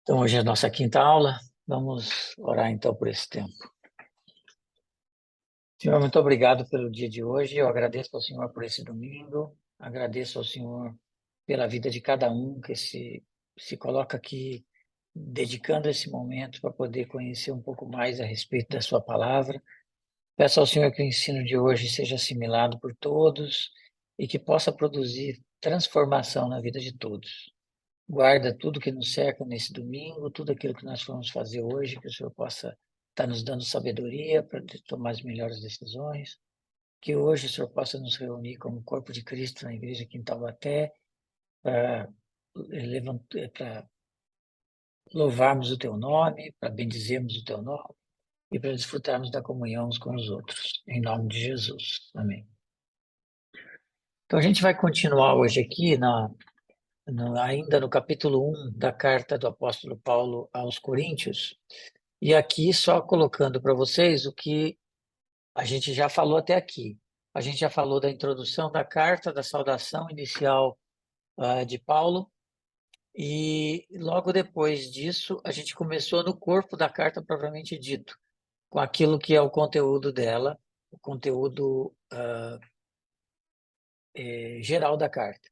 Então, hoje é a nossa quinta aula. Vamos orar então por esse tempo. Senhor, muito obrigado pelo dia de hoje. Eu agradeço ao Senhor por esse domingo. Agradeço ao Senhor pela vida de cada um que se coloca aqui, dedicando esse momento para poder conhecer um pouco mais a respeito da sua palavra. Peço ao Senhor que o ensino de hoje seja assimilado por todos e que possa produzir transformação na vida de todos. Guarda tudo que nos cerca nesse domingo, tudo aquilo que nós vamos fazer hoje, que o Senhor possa estar nos dando sabedoria para tomar as melhores decisões, que hoje o Senhor possa nos reunir como corpo de Cristo na igreja aqui em Taubaté, para para louvarmos o Teu nome, para bendizermos o Teu nome e para desfrutarmos da comunhão uns com os outros. Em nome de Jesus. Amém. Então a gente vai continuar hoje aqui ainda no capítulo 1 da carta do apóstolo Paulo aos Coríntios, e aqui só colocando para vocês o que a gente já falou até aqui. A gente já falou da introdução da carta, da saudação inicial de Paulo, e logo depois disso a gente começou no corpo da carta propriamente dito, com aquilo que é o conteúdo dela, o conteúdo geral da carta.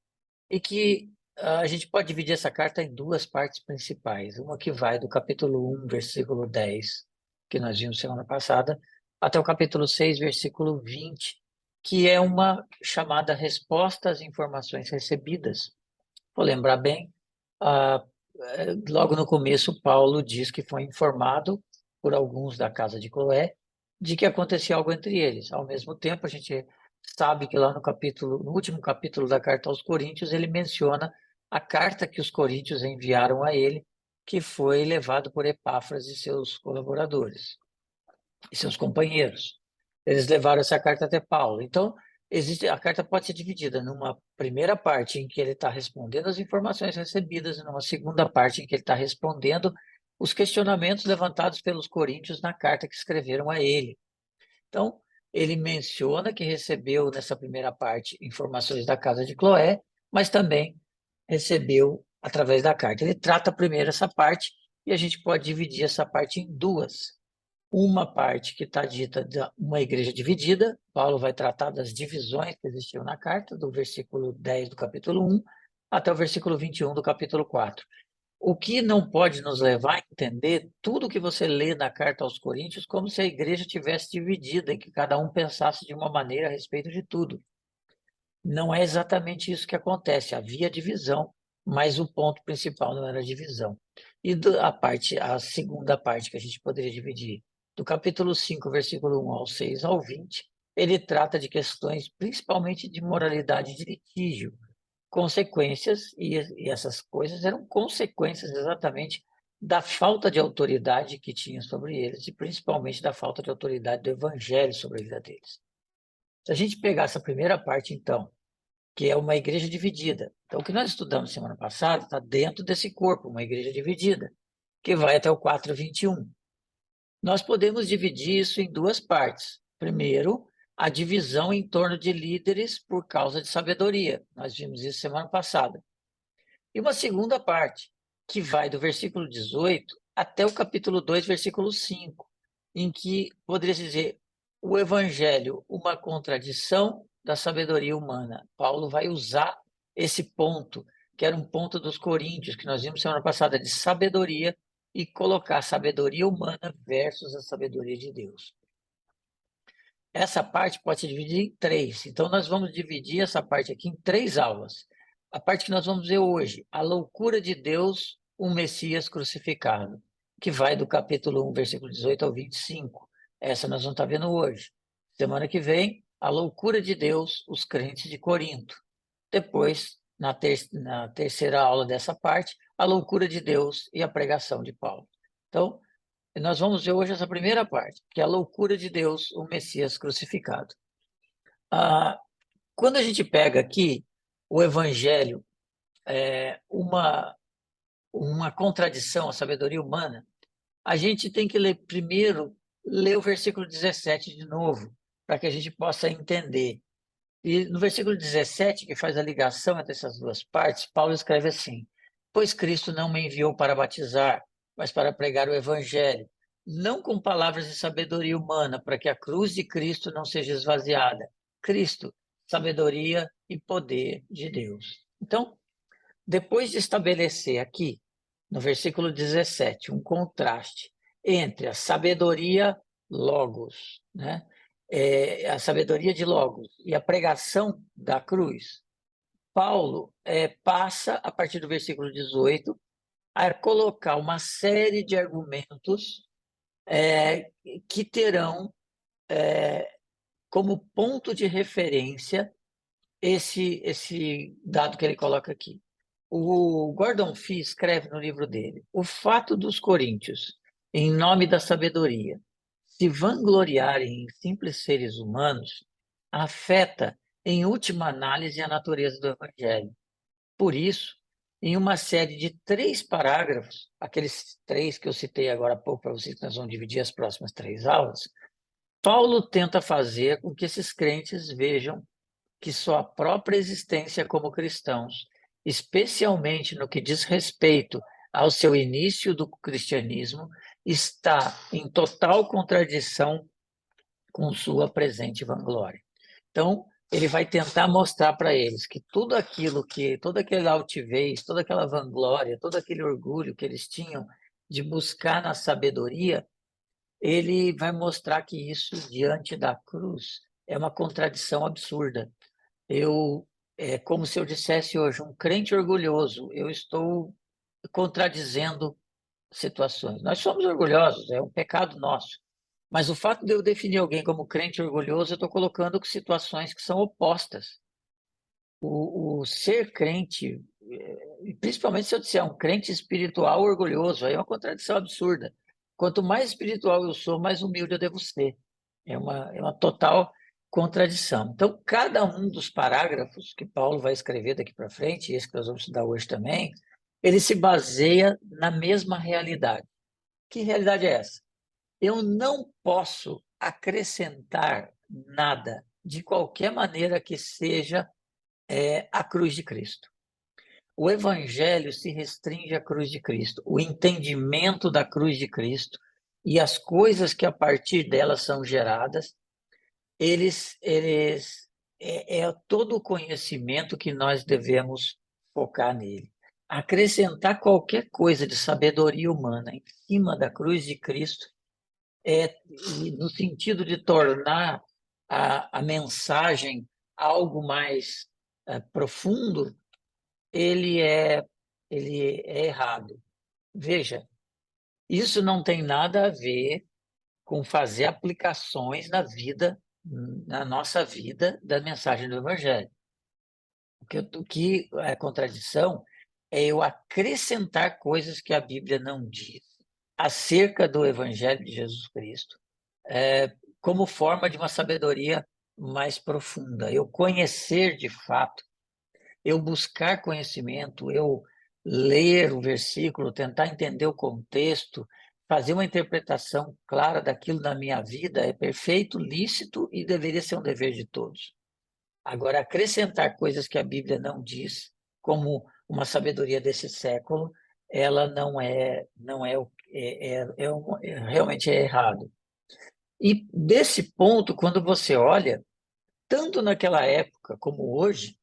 E que a gente pode dividir essa carta em duas partes principais. Uma que vai do capítulo 1, versículo 10, que nós vimos semana passada, até o capítulo 6, versículo 20, que é uma chamada resposta às informações recebidas. Vou lembrar bem, logo no começo, Paulo diz que foi informado por alguns da casa de Cloé de que acontecia algo entre eles. Ao mesmo tempo, a gente sabe que lá no último capítulo da carta aos Coríntios, ele menciona a carta que os coríntios enviaram a ele, que foi levado por Epáfras e seus colaboradores e seus companheiros. Eles levaram essa carta até Paulo. Então, a carta pode ser dividida numa primeira parte em que ele está respondendo as informações recebidas e numa segunda parte em que ele está respondendo os questionamentos levantados pelos coríntios na carta que escreveram a ele. Então, ele menciona que recebeu nessa primeira parte informações da casa de Cloé, mas também recebeu através da carta. Ele trata primeiro essa parte e a gente pode dividir essa parte em duas. Uma parte que está dita de uma igreja dividida, Paulo vai tratar das divisões que existiam na carta, do versículo 10 do capítulo 1 até o versículo 21 do capítulo 4. O que não pode nos levar a entender tudo que você lê na carta aos Coríntios como se a igreja tivesse dividida e que cada um pensasse de uma maneira a respeito de tudo. Não é exatamente isso que acontece. Havia divisão, mas o ponto principal não era a divisão. E a segunda parte que a gente poderia dividir, do capítulo 5, versículo 1 ao 6 ao 20, ele trata de questões principalmente de moralidade de litígio, consequências, e essas coisas eram consequências exatamente da falta de autoridade que tinha sobre eles, e principalmente da falta de autoridade do evangelho sobre a vida deles. Se a gente pegar essa primeira parte, então, que é uma igreja dividida. Então, o que nós estudamos semana passada está dentro desse corpo, uma igreja dividida, que vai até o 4:21. Nós podemos dividir isso em duas partes. Primeiro, a divisão em torno de líderes por causa de sabedoria. Nós vimos isso semana passada. E uma segunda parte, que vai do versículo 18 até o capítulo 2, versículo 5, em que poderia dizer o evangelho, uma contradição da sabedoria humana. Paulo vai usar esse ponto, que era um ponto dos coríntios, que nós vimos semana passada, de sabedoria, e colocar a sabedoria humana versus a sabedoria de Deus. Essa parte pode se dividir em três. Então, nós vamos dividir essa parte aqui em três aulas. A parte que nós vamos ver hoje, a loucura de Deus, o Messias crucificado, que vai do capítulo 1, versículo 18 ao 25. Essa nós vamos estar vendo hoje. Semana que vem, a loucura de Deus, os crentes de Corinto. Depois, na terceira aula dessa parte, a loucura de Deus e a pregação de Paulo. Então, nós vamos ver hoje essa primeira parte, que é a loucura de Deus, o Messias crucificado. Quando a gente pega aqui o Evangelho, uma contradição à sabedoria humana, a gente tem que primeiro ler o versículo 17 de novo, para que a gente possa entender. E no versículo 17, que faz a ligação entre essas duas partes, Paulo escreve assim: Pois Cristo não me enviou para batizar, mas para pregar o evangelho, não com palavras de sabedoria humana, para que a cruz de Cristo não seja esvaziada. Cristo, sabedoria e poder de Deus. Então, depois de estabelecer aqui, no versículo 17, um contraste entre a sabedoria logos, né? A sabedoria de logos e a pregação da cruz, Paulo passa, a partir do versículo 18, a colocar uma série de argumentos que terão como ponto de referência esse dado que ele coloca aqui. O Gordon Fee escreve no livro dele: o fato dos coríntios, em nome da sabedoria, se vangloriarem em simples seres humanos, afeta, em última análise, a natureza do evangelho. Por isso, em uma série de 3 parágrafos, aqueles 3 que eu citei agora há pouco para vocês, que nós vamos dividir as próximas 3 aulas, Paulo tenta fazer com que esses crentes vejam que sua própria existência como cristãos, especialmente no que diz respeito ao seu início do cristianismo, está em total contradição com sua presente vanglória. Então, ele vai tentar mostrar para eles que tudo aquilo que, toda aquela altivez, toda aquela vanglória, todo aquele orgulho que eles tinham de buscar na sabedoria, ele vai mostrar que isso, diante da cruz, é uma contradição absurda. É como se eu dissesse hoje, um crente orgulhoso, eu estou contradizendo situações. Nós somos orgulhosos, é um pecado nosso. Mas o fato de eu definir alguém como crente orgulhoso, eu estou colocando situações que são opostas. O ser crente, principalmente se eu disser um crente espiritual orgulhoso, aí é uma contradição absurda. Quanto mais espiritual eu sou, mais humilde eu devo ser. É uma total contradição. Então, cada um dos parágrafos que Paulo vai escrever daqui para frente, e esse que nós vamos estudar hoje também, ele se baseia na mesma realidade. Que realidade é essa? Eu não posso acrescentar nada, de qualquer maneira que seja, a cruz de Cristo. O Evangelho se restringe à cruz de Cristo, o entendimento da cruz de Cristo e as coisas que a partir dela são geradas, é todo o conhecimento que nós devemos focar nele. Acrescentar qualquer coisa de sabedoria humana em cima da cruz de Cristo no sentido de tornar a mensagem algo mais profundo, ele é, ele é errado. Veja, isso não tem nada a ver com fazer aplicações na nossa vida, da mensagem do Evangelho. O que é contradição é eu acrescentar coisas que a Bíblia não diz acerca do Evangelho de Jesus Cristo, como forma de uma sabedoria mais profunda. Eu conhecer de fato, eu buscar conhecimento, eu ler o versículo, tentar entender o contexto, fazer uma interpretação clara daquilo na minha vida é perfeito, lícito e deveria ser um dever de todos. Agora, acrescentar coisas que a Bíblia não diz, como uma sabedoria desse século, ela não é, realmente é errado. E desse ponto, quando você olha, tanto naquela época como hoje,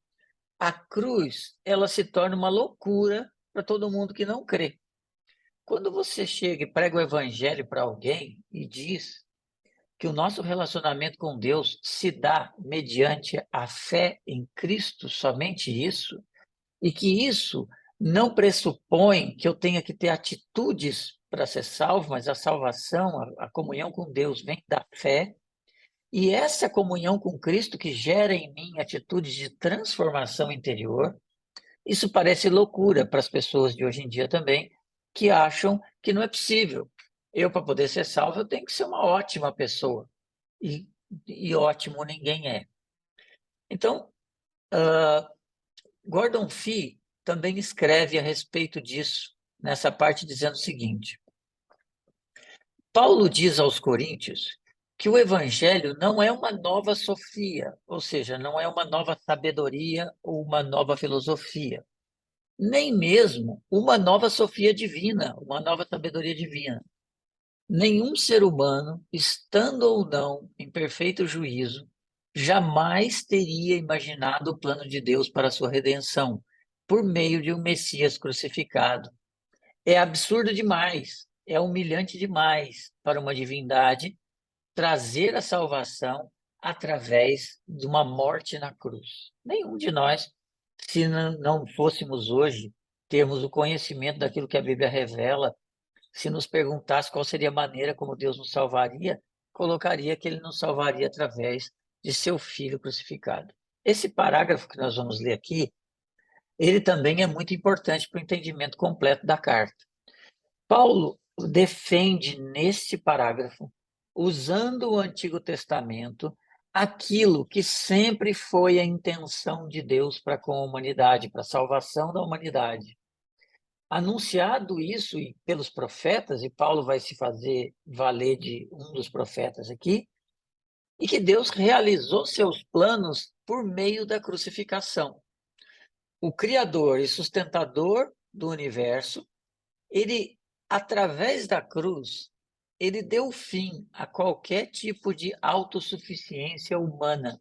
a cruz, ela se torna uma loucura para todo mundo que não crê. Quando você chega e prega o evangelho para alguém e diz que o nosso relacionamento com Deus se dá mediante a fé em Cristo, somente isso, e que isso não pressupõe que eu tenha que ter atitudes para ser salvo, mas a salvação, a comunhão com Deus vem da fé, e essa comunhão com Cristo que gera em mim atitudes de transformação interior. Isso parece loucura para as pessoas de hoje em dia também, que acham que não é possível. Eu, para poder ser salvo, eu tenho que ser uma ótima pessoa. E, e ótimo ninguém é. Então, Gordon Fee também escreve a respeito disso, nessa parte, dizendo o seguinte: Paulo diz aos Coríntios que o evangelho não é uma nova sofia, ou seja, não é uma nova sabedoria ou uma nova filosofia. nem mesmo uma nova sofia divina, uma nova sabedoria divina. Nenhum ser humano, estando ou não em perfeito juízo, jamais teria imaginado o plano de Deus para a sua redenção, por meio de um Messias crucificado. É absurdo demais, é humilhante demais para uma divindade trazer a salvação através de uma morte na cruz. Nenhum de nós, se não fôssemos hoje, termos o conhecimento daquilo que a Bíblia revela, se nos perguntasse qual seria a maneira como Deus nos salvaria, colocaria que ele nos salvaria através de seu filho crucificado. Esse parágrafo que nós vamos ler aqui, ele também é muito importante para o entendimento completo da carta. Paulo defende neste parágrafo, usando o Antigo Testamento, aquilo que sempre foi a intenção de Deus para com a humanidade, para a salvação da humanidade. Anunciado isso pelos profetas, e Paulo vai se fazer valer de um dos profetas aqui, e que Deus realizou seus planos por meio da crucificação. O Criador e sustentador do universo, ele, através da cruz, ele deu fim a qualquer tipo de autossuficiência humana,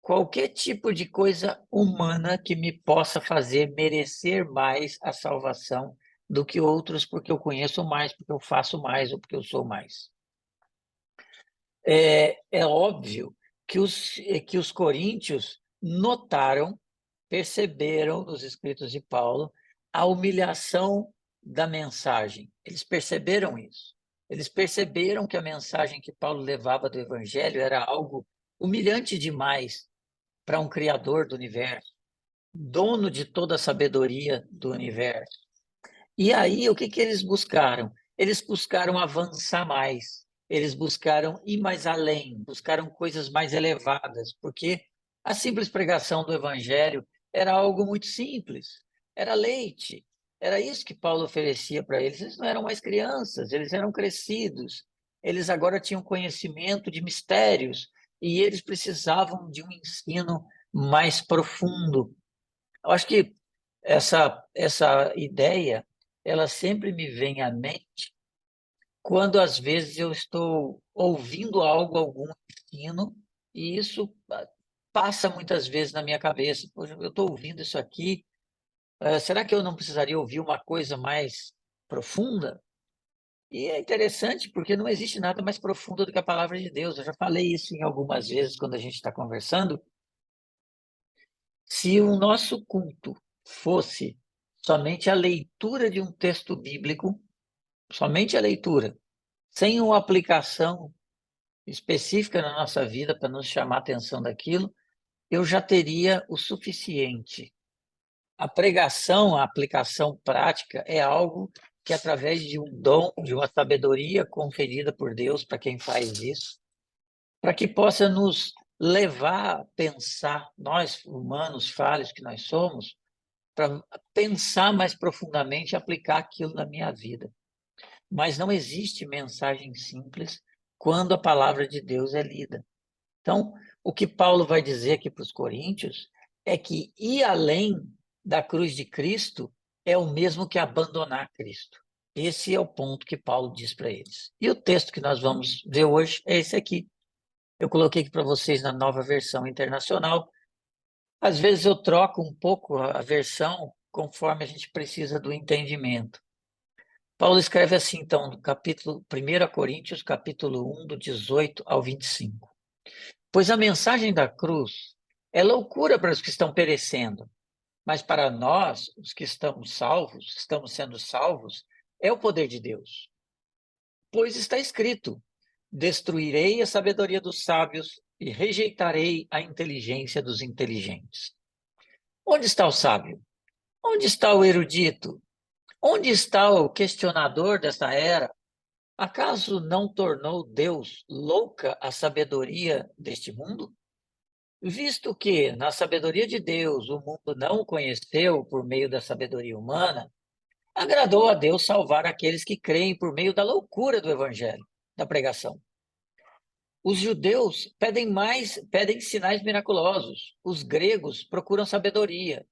qualquer tipo de coisa humana que me possa fazer merecer mais a salvação do que outros, porque eu conheço mais, porque eu faço mais ou porque eu sou mais. É óbvio que os coríntios notaram, perceberam nos escritos de Paulo a humilhação da mensagem. Eles perceberam isso. Eles perceberam que a mensagem que Paulo levava do evangelho era algo humilhante demais para um criador do universo, dono de toda a sabedoria do universo. E aí, o que que eles buscaram? Eles buscaram avançar mais, eles buscaram ir mais além, buscaram coisas mais elevadas, porque a simples pregação do evangelho era algo muito simples, era leite, era isso que Paulo oferecia para eles. Eles não eram mais crianças, eles eram crescidos, eles agora tinham conhecimento de mistérios e eles precisavam de um ensino mais profundo. Eu acho que essa ideia, ela sempre me vem à mente quando às vezes eu estou ouvindo algo, algum ensino, e isso passa muitas vezes na minha cabeça. Poxa, eu estou ouvindo isso aqui, será que eu não precisaria ouvir uma coisa mais profunda? E é interessante porque não existe nada mais profundo do que a palavra de Deus. Eu já falei isso em algumas vezes quando a gente está conversando. Se o nosso culto fosse somente a leitura de um texto bíblico, somente a leitura, sem uma aplicação específica na nossa vida para nos chamar a atenção daquilo, eu já teria o suficiente. A pregação, a aplicação prática é algo que, através de um dom, de uma sabedoria conferida por Deus para quem faz isso, para que possa nos levar a pensar, nós humanos falhos que nós somos, para pensar mais profundamente e aplicar aquilo na minha vida. Mas não existe mensagem simples quando a palavra de Deus é lida. Então, o que Paulo vai dizer aqui para os coríntios é que ir além da cruz de Cristo é o mesmo que abandonar Cristo. Esse é o ponto que Paulo diz para eles. E o texto que nós vamos ver hoje é esse aqui. Eu coloquei aqui para vocês na Nova Versão Internacional. Às vezes eu troco um pouco a versão conforme a gente precisa do entendimento. Paulo escreve assim, então, no capítulo 1 Coríntios, capítulo 1, do 18 ao 25. Pois a mensagem da cruz é loucura para os que estão perecendo, mas para nós, os que estamos sendo salvos, é o poder de Deus. Pois está escrito: destruirei a sabedoria dos sábios e rejeitarei a inteligência dos inteligentes. Onde está o sábio? Onde está o erudito? Onde está o questionador desta era? Acaso não tornou Deus louca a sabedoria deste mundo? Visto que, na sabedoria de Deus, o mundo não o conheceu por meio da sabedoria humana, agradou a Deus salvar aqueles que creem por meio da loucura do evangelho, da pregação. Os judeus pedem sinais miraculosos, os gregos procuram sabedoria,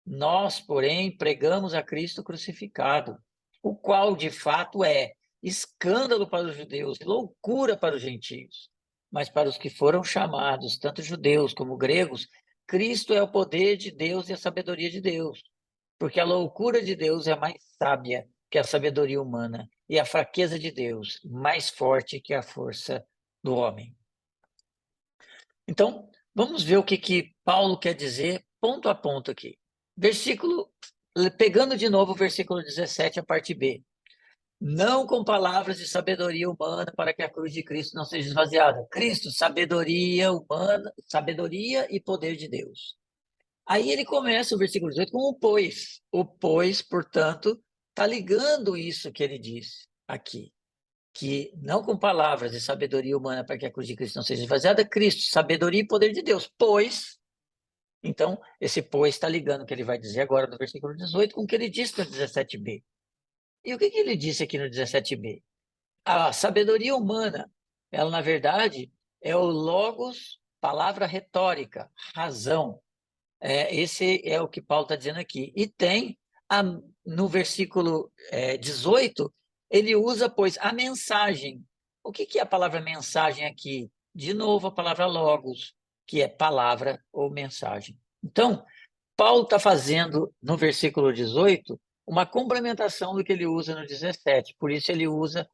Nós, porém, pregamos a Cristo crucificado, o qual de fato é escândalo para os judeus, loucura para os gentios. Mas para os que foram chamados, tanto judeus como gregos, Cristo é o poder de Deus e a sabedoria de Deus. Porque a loucura de Deus é mais sábia que a sabedoria humana, e a fraqueza de Deus mais forte que a força do homem. Então, vamos ver o que Paulo quer dizer ponto a ponto aqui. Pegando de novo o versículo 17, a parte B. Não com palavras de sabedoria humana para que a cruz de Cristo não seja esvaziada. Cristo, sabedoria humana, sabedoria e poder de Deus. Aí ele começa o versículo 18 com o pois. O pois, portanto, está ligando isso que ele disse aqui. Que não com palavras de sabedoria humana para que a cruz de Cristo não seja esvaziada, Cristo, sabedoria e poder de Deus. Pois, então, esse pois está ligando o que ele vai dizer agora no versículo 18 com o que ele disse no 17b. E o que ele disse aqui no 17b? A sabedoria humana, ela na verdade é o logos, palavra retórica, razão. Esse é o que Paulo está dizendo aqui. E tem, no versículo 18, ele usa, pois, a mensagem. O que é a palavra mensagem aqui? De novo, a palavra logos, que é palavra ou mensagem. Então, Paulo está fazendo, no versículo 18, uma complementação do que ele usa no 17. Por isso, ele usa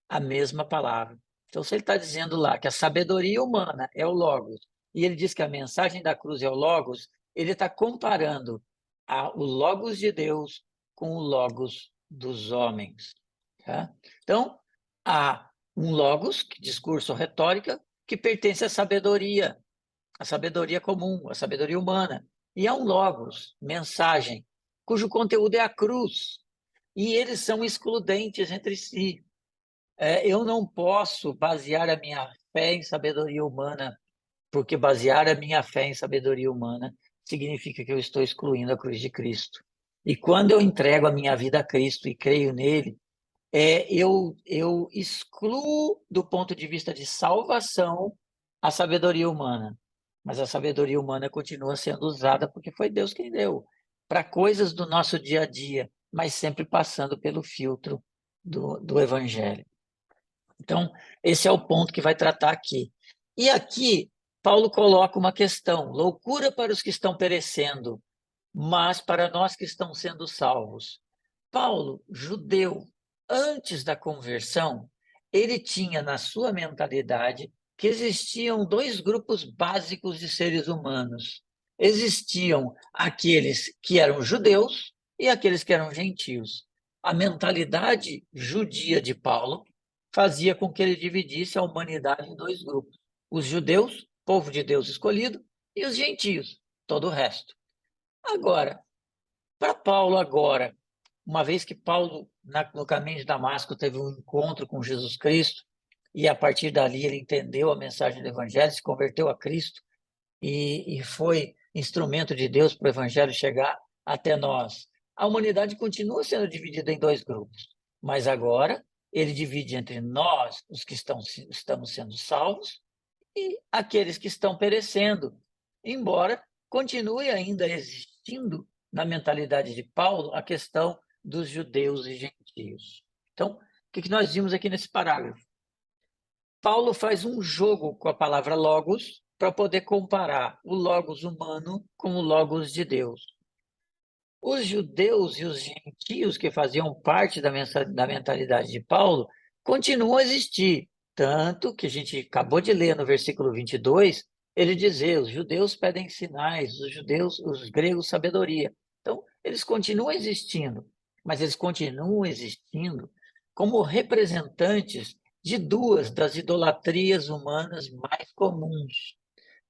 a mesma palavra. Então, se ele está dizendo lá que a sabedoria humana é o logos, e ele diz que a mensagem da cruz é o logos, ele está comparando o logos de Deus com o logos dos homens. Tá? Então, há um logos, discurso retórica, que pertence à sabedoria comum, a sabedoria humana. E há um logos, mensagem, cujo conteúdo é a cruz. E eles são excludentes entre si. Eu não posso basear a minha fé em sabedoria humana, porque basear a minha fé em sabedoria humana significa que eu estou excluindo a cruz de Cristo. E quando eu entrego a minha vida a Cristo e creio nele, eu excluo do ponto de vista de salvação a sabedoria humana. Mas a sabedoria humana continua sendo usada porque foi Deus quem deu para coisas do nosso dia a dia, mas sempre passando pelo filtro do Evangelho. Então, esse é o ponto que vai tratar aqui. E aqui, Paulo coloca uma questão: loucura para os que estão perecendo, mas para nós que estamos sendo salvos. Paulo, judeu, antes da conversão, ele tinha na sua mentalidade que existiam dois grupos básicos de seres humanos. Existiam aqueles que eram judeus e aqueles que eram gentios. A mentalidade judia de Paulo fazia com que ele dividisse a humanidade em dois grupos: os judeus, povo de Deus escolhido, e os gentios, todo o resto. Agora, para Paulo agora, uma vez que Paulo, no caminho de Damasco, teve um encontro com Jesus Cristo, e a partir dali ele entendeu a mensagem do Evangelho, se converteu a Cristo e foi instrumento de Deus para o Evangelho chegar até nós. A humanidade continua sendo dividida em dois grupos, mas agora ele divide entre nós, os que estamos sendo salvos, e aqueles que estão perecendo, embora continue ainda existindo na mentalidade de Paulo a questão dos judeus e gentios. Então, o que nós vimos aqui nesse parágrafo? Paulo faz um jogo com a palavra logos para poder comparar o logos humano com o logos de Deus. Os judeus e os gentios que faziam parte da mentalidade de Paulo continuam a existir, tanto que a gente acabou de ler no versículo 22, ele dizer, os judeus pedem sinais, os gregos sabedoria. Então, eles continuam existindo, mas eles continuam existindo como representantes de duas das idolatrias humanas mais comuns,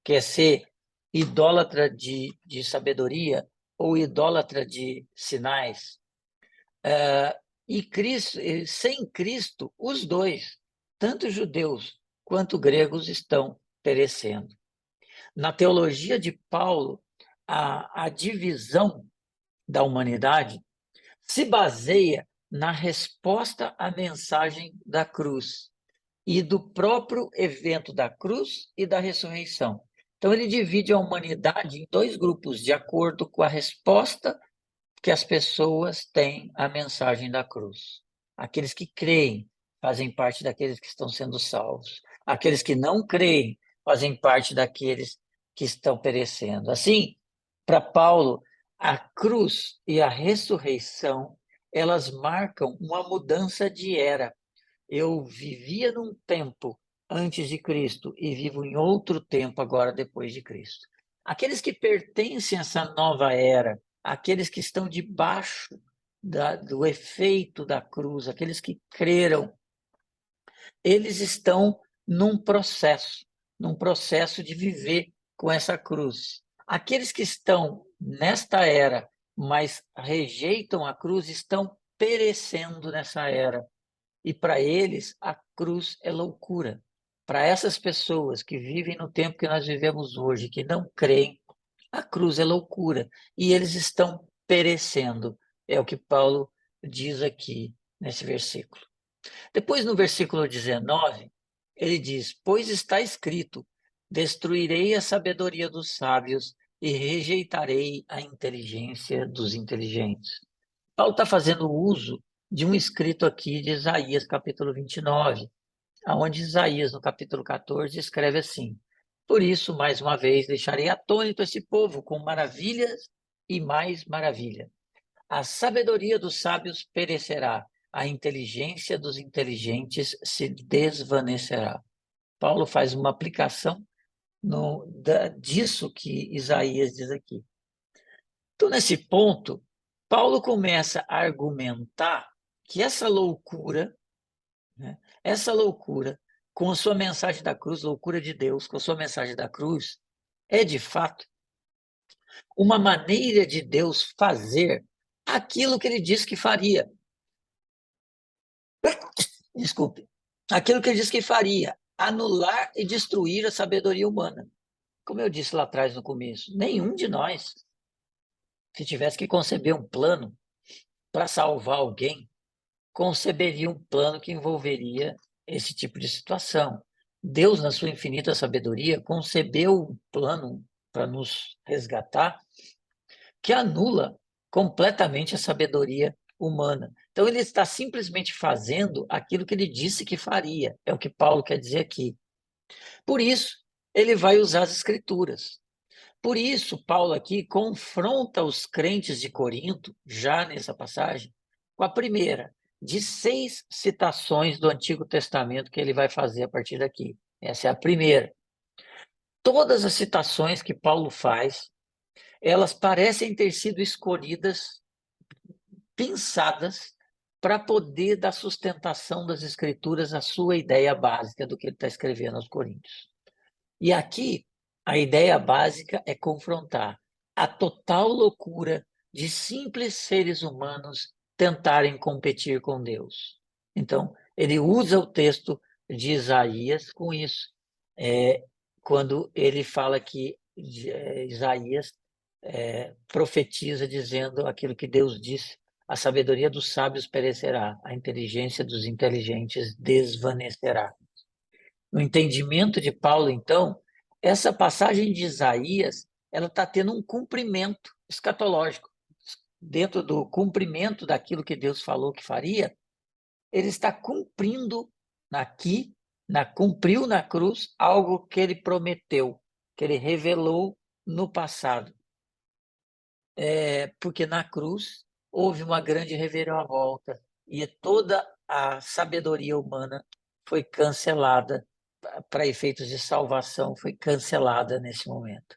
que é ser idólatra de sabedoria ou idólatra de sinais. E Cristo, sem Cristo, os dois, tanto judeus quanto gregos, estão perecendo. Na teologia de Paulo, a divisão da humanidade se baseia na resposta à mensagem da cruz e do próprio evento da cruz e da ressurreição. Então, ele divide a humanidade em dois grupos, de acordo com a resposta que as pessoas têm à mensagem da cruz. Aqueles que creem fazem parte daqueles que estão sendo salvos. Aqueles que não creem fazem parte daqueles que estão perecendo. Assim, para Paulo, a cruz e a ressurreição, elas marcam uma mudança de era. Eu vivia num tempo antes de Cristo e vivo em outro tempo agora depois de Cristo. Aqueles que pertencem a essa nova era, aqueles que estão debaixo do efeito da cruz, aqueles que creram, eles estão num processo de viver com essa cruz. Aqueles que estão nesta era, mas rejeitam a cruz, estão perecendo nessa era. E para eles, a cruz é loucura. Para essas pessoas que vivem no tempo que nós vivemos hoje, que não creem, a cruz é loucura. E eles estão perecendo. É o que Paulo diz aqui nesse versículo. Depois, no versículo 19, ele diz: Pois está escrito: Destruirei a sabedoria dos sábios e rejeitarei a inteligência dos inteligentes. Paulo está fazendo uso de um escrito aqui de Isaías, capítulo 29, onde Isaías, no capítulo 14, escreve assim: Por isso, mais uma vez, deixarei atônito esse povo com maravilhas e mais maravilha. A sabedoria dos sábios perecerá, a inteligência dos inteligentes se desvanecerá. Paulo faz uma aplicação disso que Isaías diz aqui. Então, nesse ponto, Paulo começa a argumentar que essa loucura, né, essa loucura, com a sua mensagem da cruz, loucura de Deus, com a sua mensagem da cruz, é de fato uma maneira de Deus fazer aquilo que ele disse que faria. Desculpe. Aquilo que ele disse que faria, anular e destruir a sabedoria humana. Como eu disse lá atrás no começo, nenhum de nós, se tivesse que conceber um plano para salvar alguém, conceberia um plano que envolveria esse tipo de situação. Deus, na sua infinita sabedoria, concebeu um plano para nos resgatar que anula completamente a sabedoria humana. Então, ele está simplesmente fazendo aquilo que ele disse que faria, é o que Paulo quer dizer aqui. Por isso, ele vai usar as Escrituras. Por isso, Paulo aqui confronta os crentes de Corinto, já nessa passagem, com a primeira de 6 citações do Antigo Testamento que ele vai fazer a partir daqui. Essa é a primeira. Todas as citações que Paulo faz, elas parecem ter sido escolhidas, pensadas, para poder dar sustentação das Escrituras à sua ideia básica do que ele está escrevendo aos Coríntios. E aqui, a ideia básica é confrontar a total loucura de simples seres humanos tentarem competir com Deus. Então, ele usa o texto de Isaías com isso, quando ele fala que Isaías profetiza dizendo aquilo que Deus disse: a sabedoria dos sábios perecerá, a inteligência dos inteligentes desvanecerá. No entendimento de Paulo, então, essa passagem de Isaías, ela está tendo um cumprimento escatológico. Dentro do cumprimento daquilo que Deus falou que faria, ele está cumprindo aqui, cumpriu na cruz algo que ele prometeu, que ele revelou no passado. Porque na cruz houve uma grande reviravolta e toda a sabedoria humana foi cancelada para efeitos de salvação, foi cancelada nesse momento.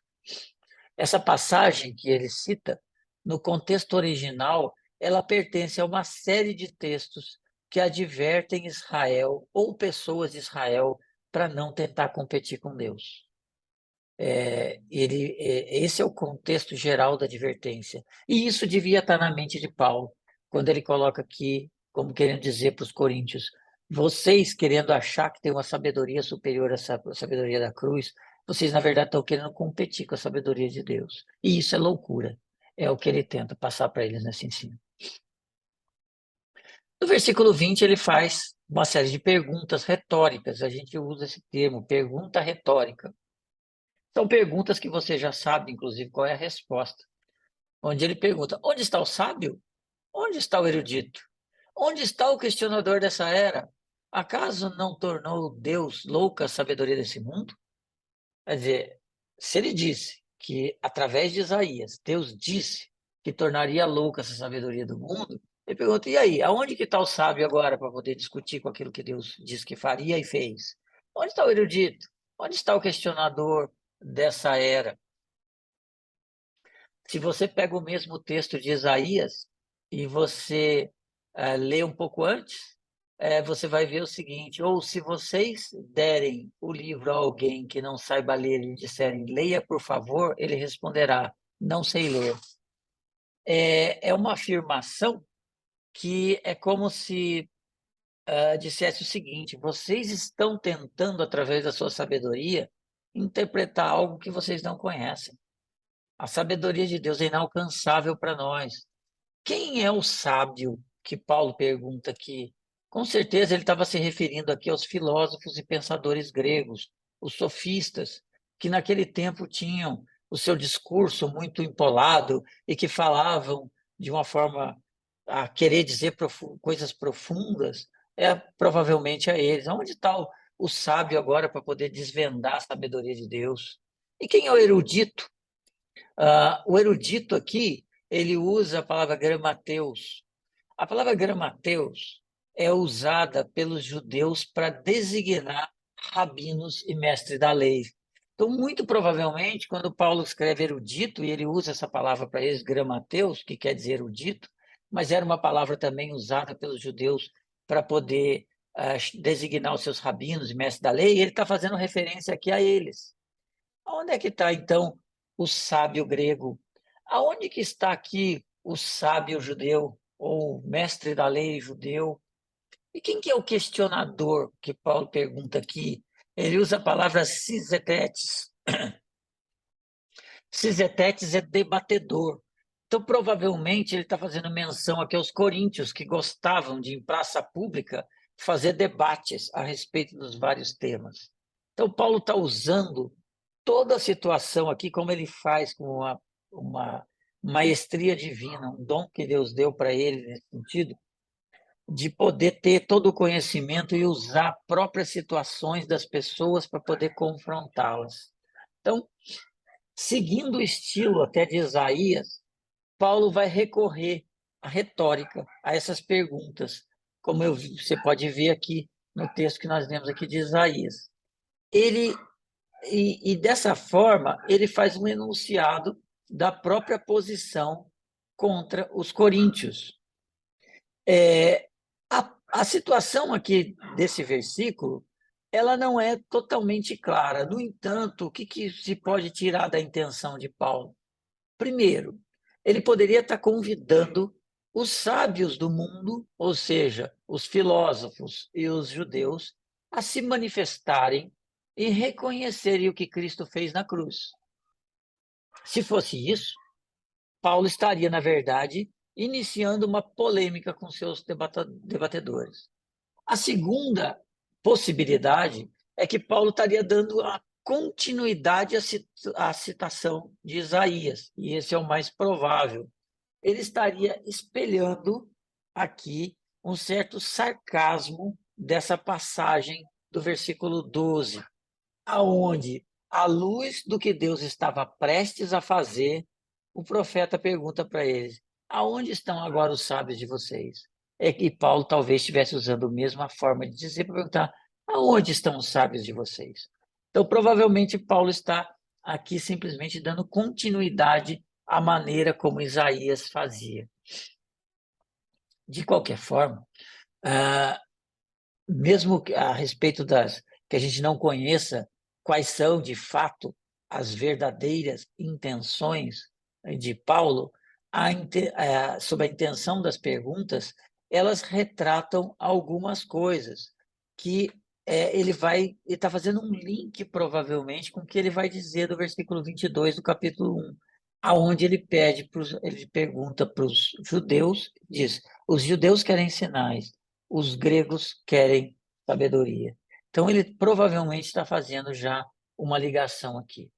Essa passagem que ele cita, no contexto original, ela pertence a uma série de textos que advertem Israel ou pessoas de Israel para não tentar competir com Deus. Esse é o contexto geral da advertência. E isso devia estar na mente de Paulo, quando ele coloca aqui, como querendo dizer para os coríntios: vocês querendo achar que tem uma sabedoria superior à sabedoria da cruz, vocês na verdade estão querendo competir com a sabedoria de Deus. E isso é loucura. É o que ele tenta passar para eles nesse ensino. No versículo 20, ele faz uma série de perguntas retóricas. A gente usa esse termo, pergunta retórica. São perguntas que você já sabe, inclusive, qual é a resposta. Onde ele pergunta: onde está o sábio? Onde está o erudito? Onde está o questionador dessa era? Acaso não tornou Deus louca a sabedoria desse mundo? Quer dizer, se ele disse que, através de Isaías, Deus disse que tornaria louca essa sabedoria do mundo, ele pergunta: e aí, aonde que está o sábio agora para poder discutir com aquilo que Deus disse que faria e fez? Onde está o erudito? Onde está o questionador dessa era? Se você pega o mesmo texto de Isaías e você lê um pouco antes, você vai ver o seguinte: ou se vocês derem o livro a alguém que não saiba ler e disserem, leia por favor, ele responderá, não sei ler. É uma afirmação que é como se dissesse o seguinte: vocês estão tentando, através da sua sabedoria, interpretar algo que vocês não conhecem. A sabedoria de Deus é inalcançável para nós. Quem é o sábio que Paulo pergunta aqui? Com certeza ele estava se referindo aqui aos filósofos e pensadores gregos, os sofistas, que naquele tempo tinham o seu discurso muito empolado e que falavam de uma forma a querer dizer coisas profundas. Provavelmente a eles. Onde está o sábio agora para poder desvendar a sabedoria de Deus? E quem é o erudito? O erudito aqui, ele usa a palavra gramateus. A palavra gramateus é usada pelos judeus para designar rabinos e mestres da lei. Então, muito provavelmente, quando Paulo escreve erudito, e ele usa essa palavra para eles, gramateus, que quer dizer erudito, mas era uma palavra também usada pelos judeus para poder designar os seus rabinos e mestres da lei, e ele está fazendo referência aqui a eles. Onde é que está, então, o sábio grego? Aonde que está aqui o sábio judeu, ou mestre da lei judeu? E quem que é o questionador que Paulo pergunta aqui? Ele usa a palavra sisetetes. Sisetetes é debatedor. Então, provavelmente, ele está fazendo menção aqui aos coríntios, que gostavam de, em praça pública, fazer debates a respeito dos vários temas. Então, Paulo está usando toda a situação aqui, como ele faz com uma maestria divina, um dom que Deus deu para ele nesse sentido, de poder ter todo o conhecimento e usar próprias situações das pessoas para poder confrontá-las. Então, seguindo o estilo até de Isaías, Paulo vai recorrer à retórica, a essas perguntas, como você pode ver aqui no texto que nós lemos aqui de Isaías. E dessa forma, ele faz um enunciado da própria posição contra os coríntios. A situação aqui desse versículo, ela não é totalmente clara. No entanto, o que se pode tirar da intenção de Paulo? Primeiro, ele poderia estar convidando os sábios do mundo, ou seja, os filósofos e os judeus, a se manifestarem e reconhecerem o que Cristo fez na cruz. Se fosse isso, Paulo estaria, na verdade, iniciando uma polêmica com seus debatedores. A segunda possibilidade é que Paulo estaria dando a continuidade à citação de Isaías, e esse é o mais provável. Ele estaria espelhando aqui um certo sarcasmo dessa passagem do versículo 12, aonde, à luz do que Deus estava prestes a fazer, o profeta pergunta para eles: aonde estão agora os sábios de vocês? É que Paulo talvez estivesse usando a mesma forma de dizer para perguntar: aonde estão os sábios de vocês? Então, provavelmente, Paulo está aqui simplesmente dando continuidade à maneira como Isaías fazia. De qualquer forma, mesmo a respeito que a gente não conheça quais são, de fato, as verdadeiras intenções de Paulo, sobre a intenção das perguntas, elas retratam algumas coisas que ele está fazendo um link, provavelmente, com o que ele vai dizer do versículo 22 do capítulo 1, aonde ele pergunta para os judeus, diz, os judeus querem sinais, os gregos querem sabedoria. Então, ele provavelmente está fazendo já uma ligação aqui.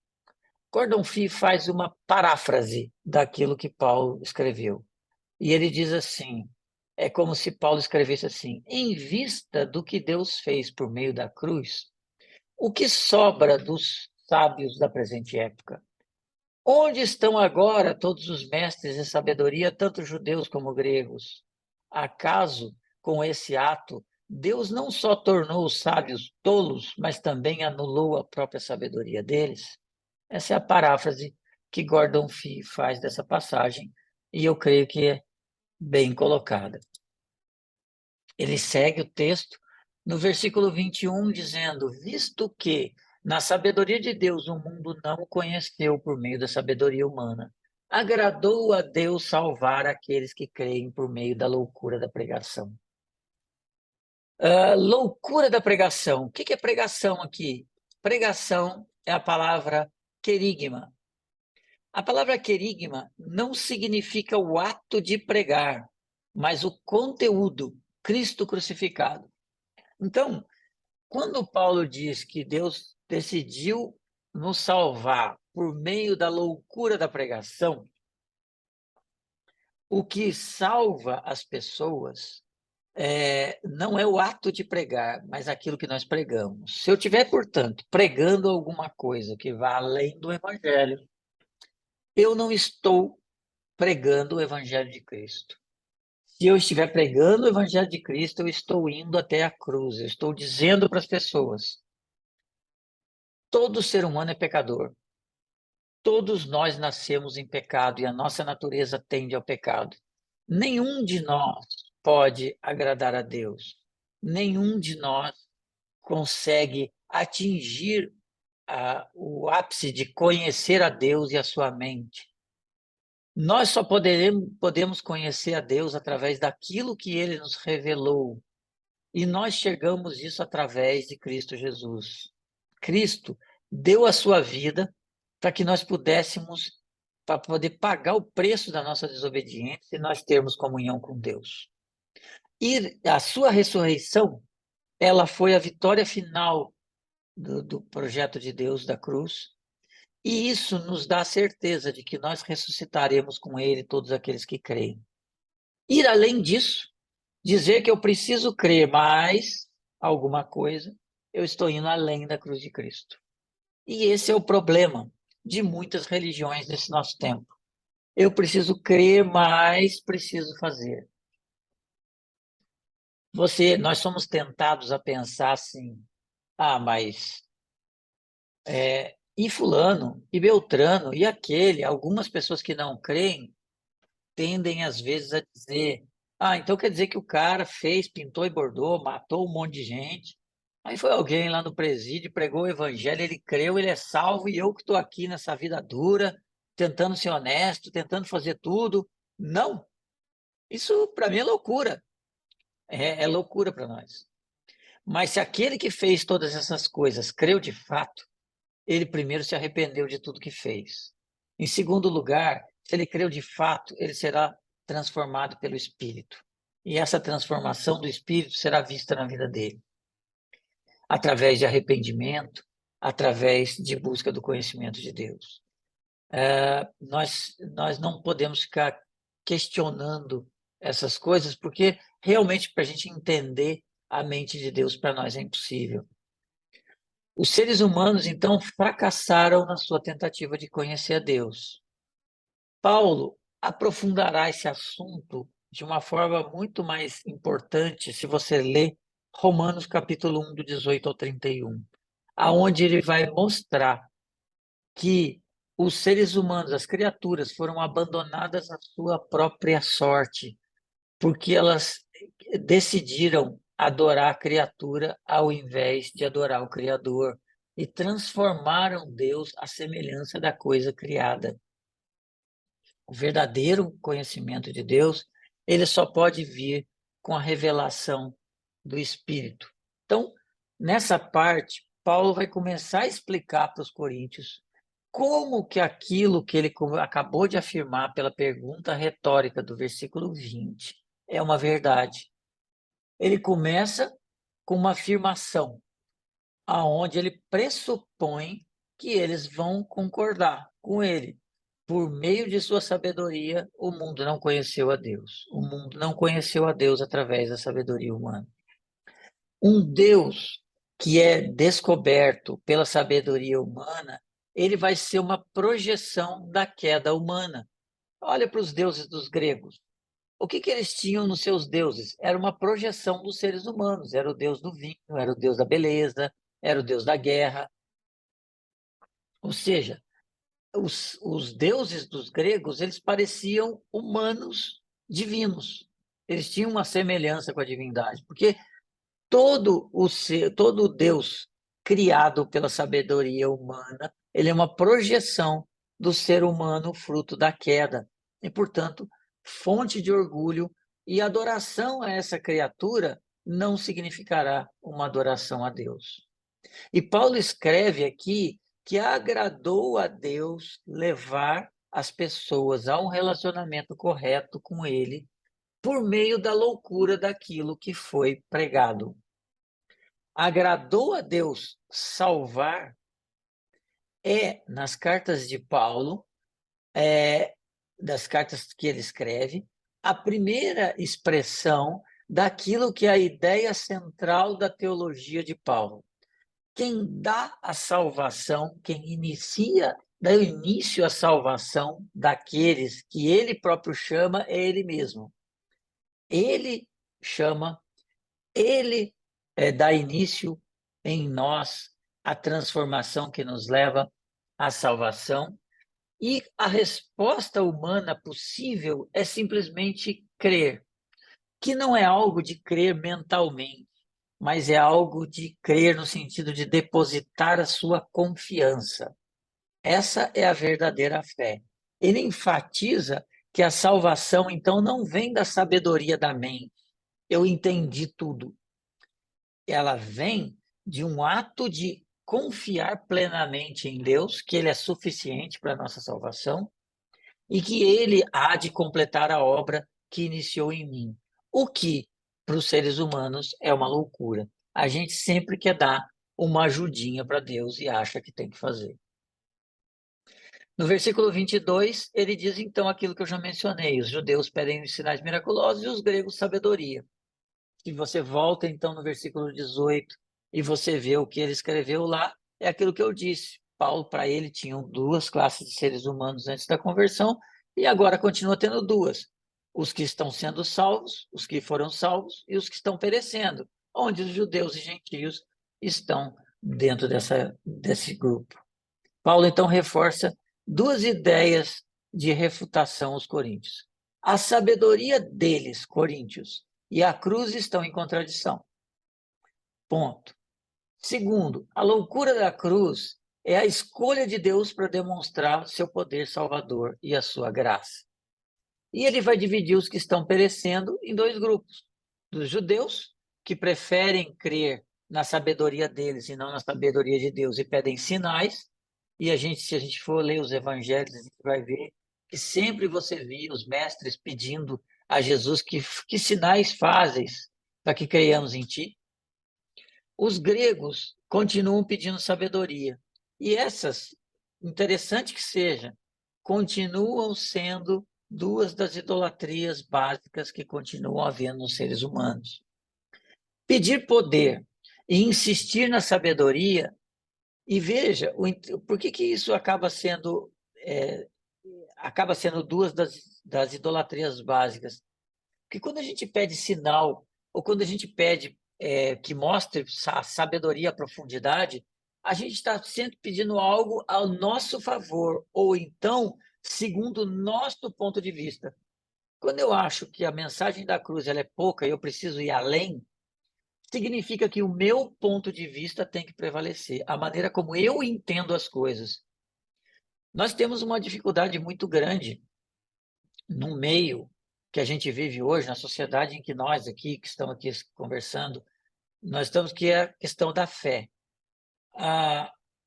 Gordon Fee faz uma paráfrase daquilo que Paulo escreveu. E ele diz assim, é como se Paulo escrevesse assim: em vista do que Deus fez por meio da cruz, o que sobra dos sábios da presente época? Onde estão agora todos os mestres de sabedoria, tanto judeus como gregos? Acaso, com esse ato, Deus não só tornou os sábios tolos, mas também anulou a própria sabedoria deles? Essa é a paráfrase que Gordon Fee faz dessa passagem, e eu creio que é bem colocada. Ele segue o texto no versículo 21, dizendo: visto que na sabedoria de Deus o mundo não o conheceu por meio da sabedoria humana, agradou a Deus salvar aqueles que creem por meio da loucura da pregação. Loucura da pregação. O que é pregação aqui? Pregação é a palavra querigma. A palavra querigma não significa o ato de pregar, mas o conteúdo, Cristo crucificado. Então, quando Paulo diz que Deus decidiu nos salvar por meio da loucura da pregação, o que salva as pessoas não é o ato de pregar, mas aquilo que nós pregamos. Se eu estiver, portanto, pregando alguma coisa que vá além do Evangelho, eu não estou pregando o Evangelho de Cristo. Se eu estiver pregando o Evangelho de Cristo, eu estou indo até a cruz, eu estou dizendo para as pessoas: todo ser humano é pecador. Todos nós nascemos em pecado e a nossa natureza tende ao pecado. Nenhum de nós pode agradar a Deus. Nenhum de nós consegue atingir o ápice de conhecer a Deus e a sua mente. Nós só podemos conhecer a Deus através daquilo que Ele nos revelou. E nós chegamos isso através de Cristo Jesus. Cristo deu a sua vida para que nós pudéssemos, para poder pagar o preço da nossa desobediência e nós termos comunhão com Deus. E a sua ressurreição, ela foi a vitória final do projeto de Deus da cruz. E isso nos dá a certeza de que nós ressuscitaremos com Ele todos aqueles que creem. Ir além disso, dizer que eu preciso crer mais alguma coisa, eu estou indo além da cruz de Cristo. E esse é o problema de muitas religiões nesse nosso tempo. Eu preciso crer, mas preciso fazer. Nós somos tentados a pensar assim: mas e fulano, e Beltrano, e aquele, algumas pessoas que não creem tendem às vezes a dizer: então quer dizer que o cara fez, pintou e bordou, matou um monte de gente. Aí foi alguém lá no presídio, pregou o evangelho, ele creu, ele é salvo, e eu que estou aqui nessa vida dura, tentando ser honesto, tentando fazer tudo. Não, isso para mim é loucura. É loucura para nós. Mas se aquele que fez todas essas coisas creu de fato, ele primeiro se arrependeu de tudo que fez. Em segundo lugar, se ele creu de fato, ele será transformado pelo Espírito. E essa transformação do Espírito será vista na vida dele, através de arrependimento, através de busca do conhecimento de Deus. Nós não podemos ficar questionando essas coisas, porque realmente para a gente entender a mente de Deus, para nós é impossível. Os seres humanos, então, fracassaram na sua tentativa de conhecer a Deus. Paulo aprofundará esse assunto de uma forma muito mais importante se você ler Romanos capítulo 1, do 18 ao 31, aonde ele vai mostrar que os seres humanos, as criaturas, foram abandonadas à sua própria sorte, porque elas decidiram adorar a criatura ao invés de adorar o Criador e transformaram Deus à semelhança da coisa criada. O verdadeiro conhecimento de Deus, ele só pode vir com a revelação do Espírito. Então, nessa parte, Paulo vai começar a explicar para os coríntios como que aquilo que ele acabou de afirmar pela pergunta retórica do versículo 20 é uma verdade. Ele começa com uma afirmação, aonde ele pressupõe que eles vão concordar com ele. Por meio de sua sabedoria, o mundo não conheceu a Deus. O mundo não conheceu a Deus através da sabedoria humana. Um Deus que é descoberto pela sabedoria humana, ele vai ser uma projeção da queda humana. Olha para os deuses dos gregos. O que eles tinham nos seus deuses? Era uma projeção dos seres humanos. Era o deus do vinho, era o deus da beleza, era o deus da guerra. Ou seja, os deuses dos gregos, eles pareciam humanos divinos. Eles tinham uma semelhança com a divindade, porque todo Deus criado pela sabedoria humana, ele é uma projeção do ser humano fruto da queda. E, portanto, fonte de orgulho e adoração a essa criatura não significará uma adoração a Deus. E Paulo escreve aqui que agradou a Deus levar as pessoas a um relacionamento correto com ele por meio da loucura daquilo que foi pregado. Agradou a Deus salvar nas cartas de Paulo, das cartas que ele escreve, a primeira expressão daquilo que é a ideia central da teologia de Paulo. Quem dá a salvação, quem dá o início à salvação daqueles que ele próprio chama, é ele mesmo. Ele chama, ele dá início em nós à transformação que nos leva à salvação. E a resposta humana possível é simplesmente crer, que não é algo de crer mentalmente, mas é algo de crer no sentido de depositar a sua confiança. Essa é a verdadeira fé. Ele enfatiza que a salvação, então, não vem da sabedoria da mente. Eu entendi tudo. Ela vem de um ato de confiar plenamente em Deus, que Ele é suficiente para a nossa salvação e que Ele há de completar a obra que iniciou em mim. O que, para os seres humanos, é uma loucura. A gente sempre quer dar uma ajudinha para Deus e acha que tem que fazer. No versículo 22, ele diz então aquilo que eu já mencionei: os judeus pedem os sinais miraculosos e os gregos sabedoria. Se você volta então no versículo 18 e você vê o que ele escreveu lá, é aquilo que eu disse. Paulo, para ele, tinham duas classes de seres humanos antes da conversão e agora continua tendo duas: os que estão sendo salvos, os que foram salvos e os que estão perecendo, onde os judeus e gentios estão dentro desse grupo. Paulo então reforça duas ideias de refutação aos coríntios. A sabedoria deles, coríntios, e a cruz estão em contradição. Ponto. Segundo, a loucura da cruz é a escolha de Deus para demonstrar seu poder salvador e a sua graça. E ele vai dividir os que estão perecendo em dois grupos: dos judeus, que preferem crer na sabedoria deles e não na sabedoria de Deus e pedem sinais. E se a gente for ler os evangelhos, a gente vai ver que sempre você via os mestres pedindo a Jesus que sinais fazes para que creiamos em ti. Os gregos continuam pedindo sabedoria. E essas, interessante que seja, continuam sendo duas das idolatrias básicas que continuam havendo nos seres humanos. Pedir poder e insistir na sabedoria, e veja, por que isso acaba sendo duas das idolatrias básicas? Porque quando a gente pede sinal, ou quando a gente pede que mostre a sabedoria, a profundidade, a gente está sempre pedindo algo ao nosso favor, ou então, segundo o nosso ponto de vista. Quando eu acho que a mensagem da cruz ela é pouca e eu preciso ir além, significa que o meu ponto de vista tem que prevalecer, a maneira como eu entendo as coisas. Nós temos uma dificuldade muito grande no meio que a gente vive hoje, na sociedade em que nós aqui, que estamos aqui conversando, nós estamos, que é a questão da fé.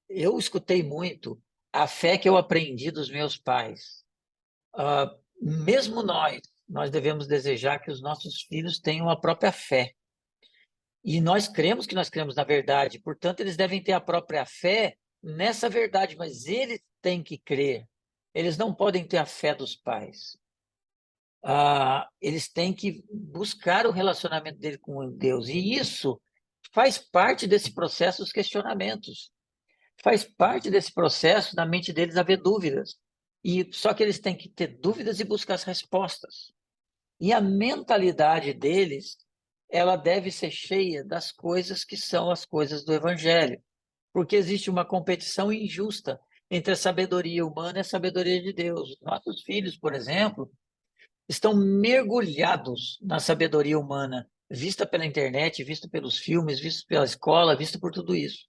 Eu escutei muito a fé que eu aprendi dos meus pais. Mesmo nós devemos desejar que os nossos filhos tenham a própria fé. E nós cremos que nós cremos na verdade, portanto, eles devem ter a própria fé nessa verdade, mas eles têm que crer. Eles não podem ter a fé dos pais. Eles têm que buscar o relacionamento dele com Deus. E isso faz parte desse processo dos questionamentos. Faz parte desse processo na mente deles haver dúvidas. E só que eles têm que ter dúvidas e buscar as respostas. E a mentalidade deles, ela deve ser cheia das coisas que são as coisas do evangelho, porque existe uma competição injusta entre a sabedoria humana e a sabedoria de Deus. Nossos filhos, por exemplo, estão mergulhados na sabedoria humana, vista pela internet, vista pelos filmes, vista pela escola, vista por tudo isso.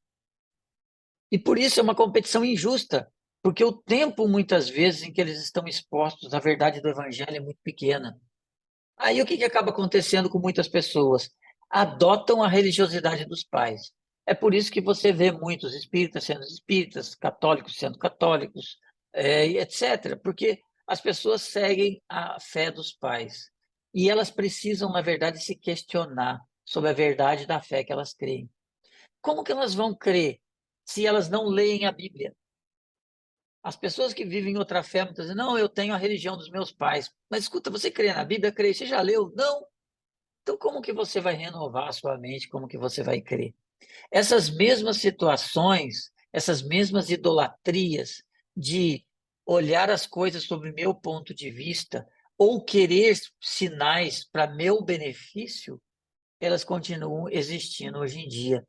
E por isso é uma competição injusta, porque o tempo, muitas vezes, em que eles estão expostos à verdade do evangelho é muito pequena. Aí o que acaba acontecendo com muitas pessoas? Adotam a religiosidade dos pais. É por isso que você vê muitos espíritas sendo espíritas, católicos sendo católicos, etc. Porque as pessoas seguem a fé dos pais. E elas precisam, na verdade, se questionar sobre a verdade da fé que elas creem. Como que elas vão crer se elas não leem a Bíblia? As pessoas que vivem em outra fé, muitas vezes, não, eu tenho a religião dos meus pais. Mas escuta, você crê na Bíblia? Crê. Você já leu? Não. Então, como que você vai renovar a sua mente? Como que você vai crer? Essas mesmas situações, essas mesmas idolatrias de olhar as coisas sob meu ponto de vista ou querer sinais para meu benefício, elas continuam existindo hoje em dia.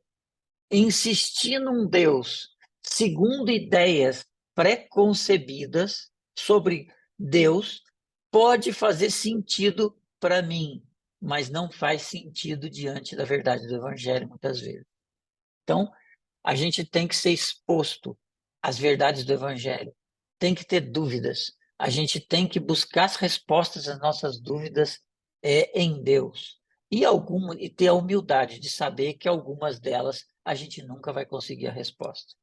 Insistir num Deus segundo ideias preconcebidas sobre Deus pode fazer sentido para mim, mas não faz sentido diante da verdade do Evangelho, muitas vezes. Então, a gente tem que ser exposto às verdades do Evangelho, tem que ter dúvidas, a gente tem que buscar as respostas às nossas dúvidas em Deus. E ter a humildade de saber que algumas delas a gente nunca vai conseguir a resposta.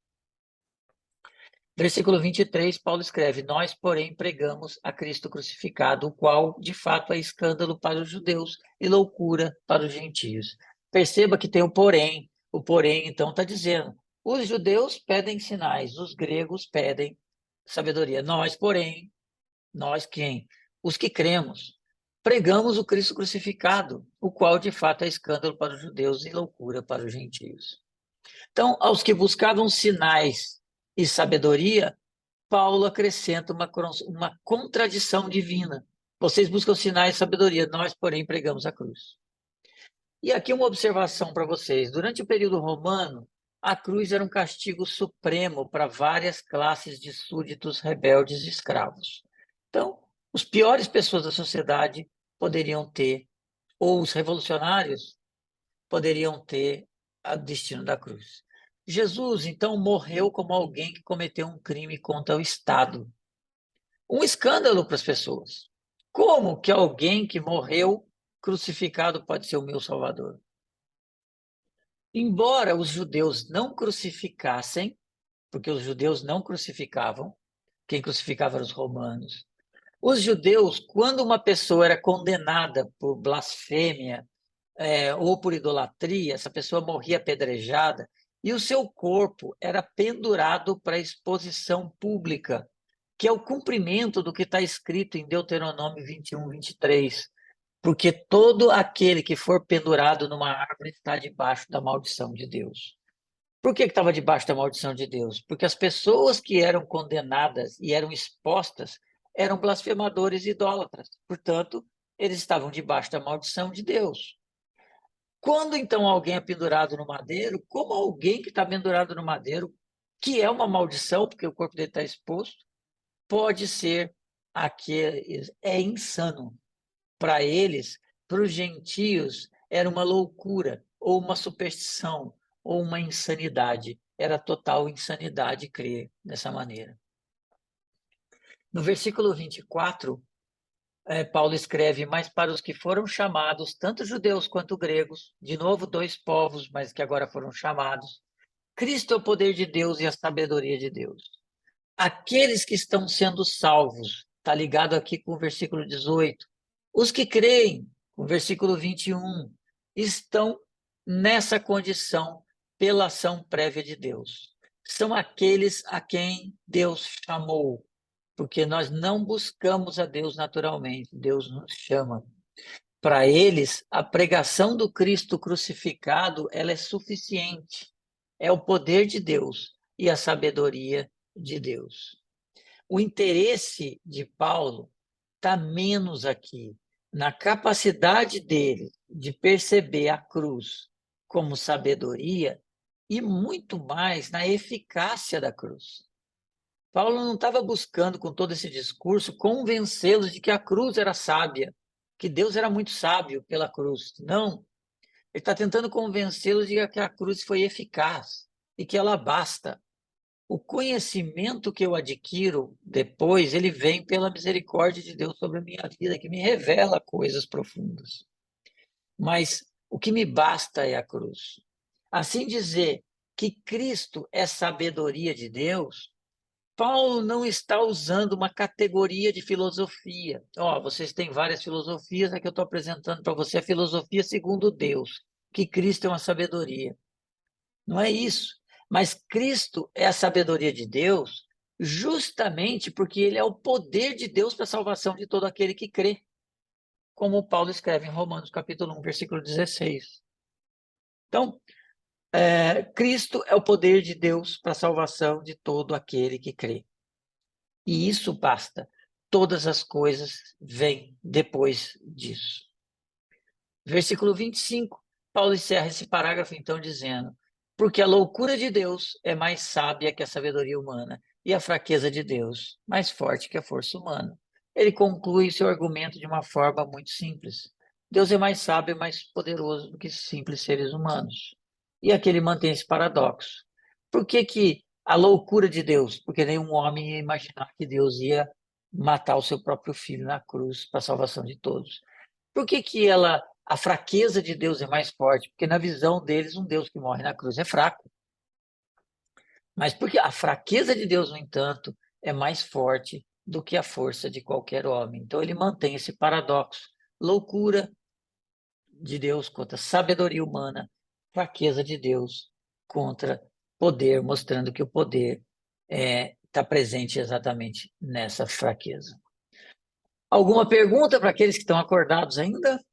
Versículo 23, Paulo escreve: Nós, porém, pregamos a Cristo crucificado, o qual, de fato, é escândalo para os judeus e loucura para os gentios. Perceba que tem o porém. O porém, então, está dizendo: os judeus pedem sinais, os gregos pedem sabedoria. Nós, porém, nós quem? Os que cremos. Pregamos o Cristo crucificado, o qual, de fato, é escândalo para os judeus e loucura para os gentios. Então, aos que buscavam sinais e sabedoria, Paulo acrescenta uma contradição divina. Vocês buscam sinais e sabedoria, nós, porém, pregamos a cruz. E aqui uma observação para vocês. Durante o período romano, a cruz era um castigo supremo para várias classes de súditos rebeldes e escravos. Então, as piores pessoas da sociedade poderiam ter, ou os revolucionários poderiam ter o destino da cruz. Jesus, então, morreu como alguém que cometeu um crime contra o Estado. Um escândalo para as pessoas. Como que alguém que morreu crucificado pode ser o meu Salvador? Embora os judeus não crucificassem, porque os judeus não crucificavam, quem crucificava eram os romanos. Os judeus, quando uma pessoa era condenada por blasfêmia, ou por idolatria, essa pessoa morria apedrejada e o seu corpo era pendurado para exposição pública, que é o cumprimento do que está escrito em Deuteronômio 21, 23. Porque todo aquele que for pendurado numa árvore está debaixo da maldição de Deus. Por que estava debaixo da maldição de Deus? Porque as pessoas que eram condenadas e eram expostas eram blasfemadores e idólatras. Portanto, eles estavam debaixo da maldição de Deus. Quando então alguém é pendurado no madeiro, como alguém que está pendurado no madeiro, que é uma maldição, porque o corpo dele está exposto, pode ser aquele. É insano. Para eles, para os gentios, era uma loucura, ou uma superstição, ou uma insanidade. Era total insanidade crer dessa maneira. No versículo 24, Paulo escreve: Mas para os que foram chamados, tanto judeus quanto gregos, de novo dois povos, mas que agora foram chamados, Cristo é o poder de Deus e a sabedoria de Deus. Aqueles que estão sendo salvos, está ligado aqui com o versículo 18. Os que creem, o versículo 21, estão nessa condição pela ação prévia de Deus. são aqueles a quem Deus chamou, porque nós não buscamos a Deus naturalmente, Deus nos chama. Para eles, a pregação do Cristo crucificado, ela é suficiente. É o poder de Deus e a sabedoria de Deus. O interesse de Paulo está menos aqui na capacidade dele de perceber a cruz como sabedoria e muito mais na eficácia da cruz. Paulo não estava buscando, com todo esse discurso, convencê-los de que a cruz era sábia, que Deus era muito sábio pela cruz. Não. Ele está tentando convencê-los de que a cruz foi eficaz e que ela basta. O conhecimento que eu adquiro depois, ele vem pela misericórdia de Deus sobre a minha vida, que me revela coisas profundas. Mas o que me basta é a cruz. Assim dizer que Cristo é sabedoria de Deus, Paulo não está usando uma categoria de filosofia. Vocês têm várias filosofias, aqui eu estou apresentando para você a filosofia segundo Deus, que Cristo é uma sabedoria. Não é isso. Mas Cristo é a sabedoria de Deus justamente porque ele é o poder de Deus para a salvação de todo aquele que crê, como Paulo escreve em Romanos capítulo 1, versículo 16. Então, Cristo é o poder de Deus para a salvação de todo aquele que crê. E isso basta. Todas as coisas vêm depois disso. Versículo 25, Paulo encerra esse parágrafo então dizendo: porque a loucura de Deus é mais sábia que a sabedoria humana, e a fraqueza de Deus mais forte que a força humana. Ele conclui seu argumento de uma forma muito simples. Deus é mais sábio e mais poderoso do que simples seres humanos. E aqui ele mantém esse paradoxo. Por que a loucura de Deus? Porque nenhum homem ia imaginar que Deus ia matar o seu próprio filho na cruz para a salvação de todos. Por que a fraqueza de Deus é mais forte? Porque na visão deles, um Deus que morre na cruz é fraco. Mas porque a fraqueza de Deus, no entanto, é mais forte do que a força de qualquer homem. Então ele mantém esse paradoxo. Loucura de Deus contra sabedoria humana, fraqueza de Deus contra poder, mostrando que o poder está presente exatamente nessa fraqueza. Alguma pergunta para aqueles que estão acordados ainda?